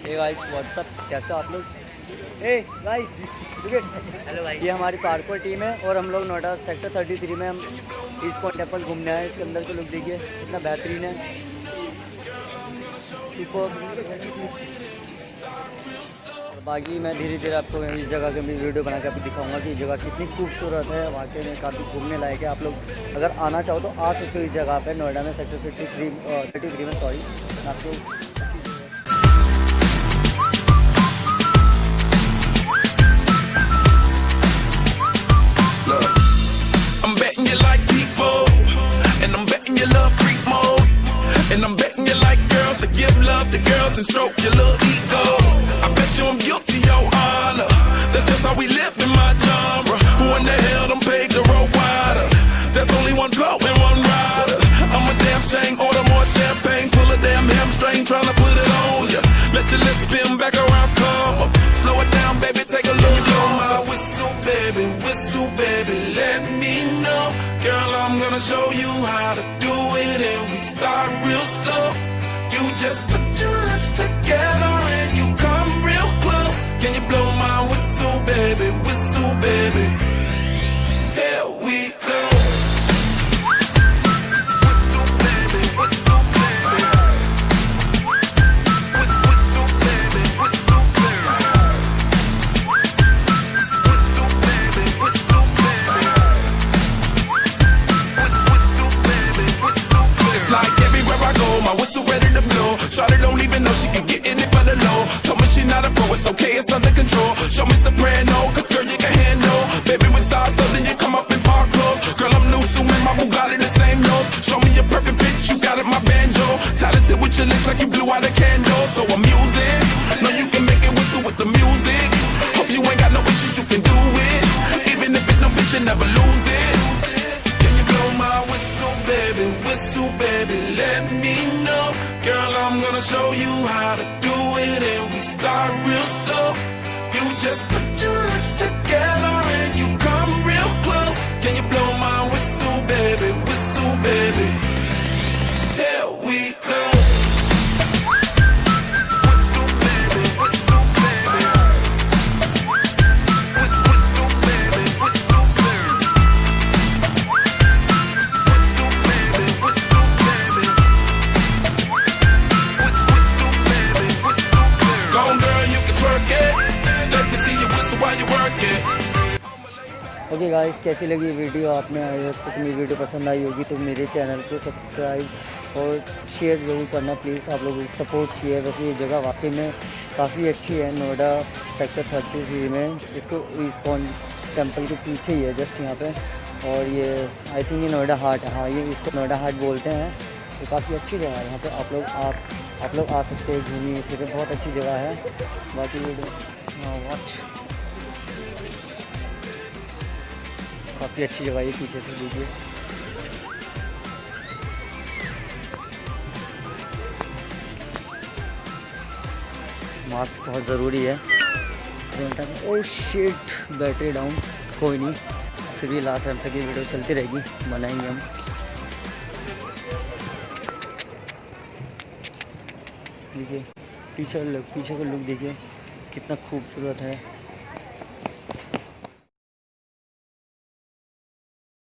Hey guys what's up, कैसे आप लोग? हे गाइस हेलो भाई, ये हमारी पार्कोर टीम है और हम लोग नोएडा सेक्टर 33 में हम ईस्कॉन टेम्पल घूमने आए। इसके अंदर के लोग देखिए कितना बेहतरीन है। बाकी मैं धीरे धीरे आपको इस जगह के भी वीडियो बना के अभी दिखाऊंगा कि जगह कितनी खूबसूरत है, वाकई में काफ़ी घूमने लायक है। आप लोग अगर आना चाहो तो आ सकते हो इस जगह पे, नोएडा में सेक्टर 33 में सॉरी आपको। And I'm betting you like girls to give love to girls and stroke your little ego. I bet you I'm guilty, your honor. That's just how we live in my genre. Who in the hell done paved the road wider? There's only one blow and one rider. I'm a damn shame, order more champagne, pull a damn hamstring, tryna put it on ya. Let your lips spin back around, come up. Slow it down, baby, take a look. Blow my whistle, baby, let me know. Girl, I'm gonna show you how to do it, and we start real slow. You just put your lips together and you come real close. Can you blow my whistle, baby, here we go. Shawty don't even know she can get in it for the low. Told me she not a pro, it's okay, it's under control. Show me soprano, cause girl you can handle. Baby with stars, so then you come up in park clothes. Girl I'm new, so my Bugatti the same nose. Show me a perfect pitch, you got it, my banjo. Talented with your lips like you blew out a candle. So I'm using, know you can make it whistle with the music. Hope you ain't got no issues, you can do it. Even if it's no bitch, you never lose it. Can you blow my whistle, baby, let me know. Girl, I'm gonna show you how to do it, and we start real slow. You just put your lips together and you come real close. Can you blow my whistle, baby, here we go. Okay guys, कैसी लगी video? आपने तो मेरी video पसंद आई होगी तो मेरे channel को सब्सक्राइब और शेयर ज़रूर करना प्लीज़। आप लोगों को सपोर्ट चाहिए। वैसे ये जगह वाकई में काफ़ी अच्छी है, नोएडा सेक्टर 33 में। इसको ईस्कॉन टेम्पल के पीछे ही है जस्ट यहाँ पे, और ये आई थिंक ये नोएडा हाट है। हाँ, ये इसको नोएडा हाट बोलते हैं। तो काफ़ी अच्छी जगह है यहाँ पे। आप लोग आ सकते हैं, घूमिए फिर, बहुत अच्छी जगह है। बाकी वीडियो काफ़ी अच्छी जगह है, पीछे से देखिए। मास्क बहुत ज़रूरी है। Oh shit, battery down. कोई नहीं, फिर भी लास्ट टाइम तक ये वीडियो चलती रहेगी, बनाएंगे हम। देखिए पीछे का लुक देखिए कितना खूबसूरत है।